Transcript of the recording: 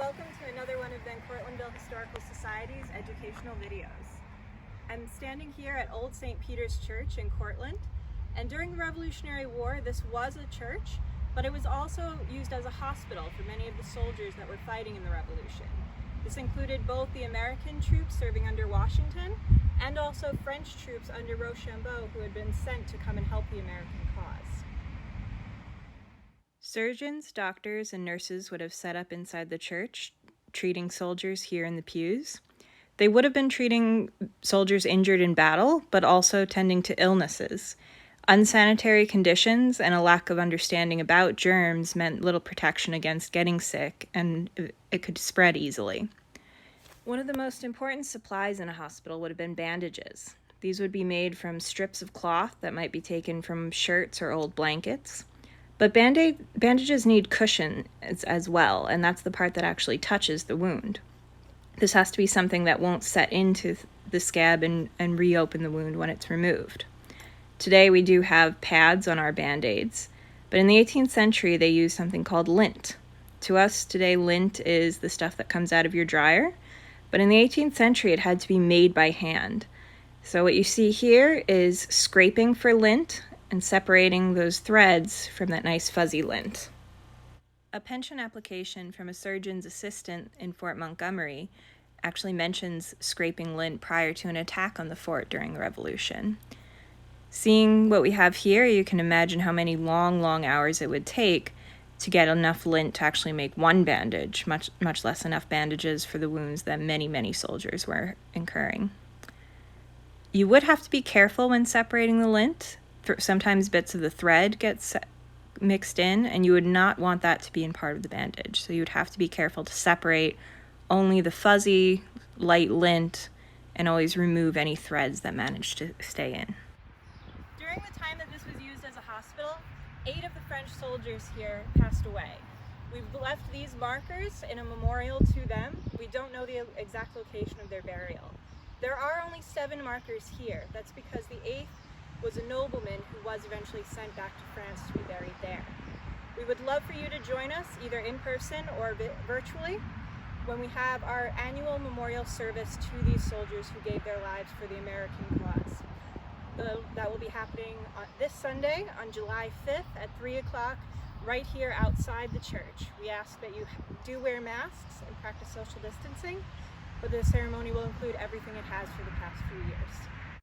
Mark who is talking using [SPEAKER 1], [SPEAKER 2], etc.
[SPEAKER 1] welcome to another one of VanCortlandtville Historical Society's educational videos. I'm standing here at Old St. Peter's Church in Cortland, and during the Revolutionary War this was a church, but it was also used as a hospital for many of the soldiers that were fighting in the Revolution. This included both the American troops serving under Washington and also French troops under Rochambeau who had been sent to come and help the American cause. Surgeons, doctors, and nurses would have set up inside the church, treating soldiers here in the pews. They would have been treating soldiers injured in battle, but also tending to illnesses. Unsanitary conditions and a lack of understanding about germs meant little protection against getting sick, and it could spread easily. One of the most important supplies in a hospital would have been bandages. These would be made from strips of cloth that might be taken from shirts or old blankets. But bandages need cushion as well, and that's the part that actually touches the wound. This has to be something that won't set into the scab and reopen the wound when it's removed. Today we do have pads on our Band-Aids, but in the 18th century they used something called lint. To us today, lint is the stuff that comes out of your dryer, but in the 18th century it had to be made by hand. So what you see here is scraping for lint and separating those threads from that nice fuzzy lint. A pension application from a surgeon's assistant in Fort Montgomery actually mentions scraping lint prior to an attack on the fort during the Revolution. Seeing what we have here, you can imagine how many long hours it would take to get enough lint to actually make one bandage, much less enough bandages for the wounds that many soldiers were incurring. You would have to be careful when separating the lint. Sometimes bits of the thread get mixed in, and you would not want that to be in part of the bandage. So you would have to be careful to separate only the fuzzy, light lint and always remove any threads that manage to stay in. During the time that this was used as a hospital, 8 of the French soldiers here passed away. We've left these markers in a memorial to them. We don't know the exact location of their burial. There are only 7 markers here. That's because the 8th was a nobleman who was eventually sent back to France to be buried there. We would love for you to join us either in person or virtually when we have our annual memorial service to these soldiers who gave their lives for the American cause. That will be happening this Sunday on July 5th at 3 o'clock right here outside the church. We ask that you do wear masks and practice social distancing, but the ceremony will include everything it has for the past few years.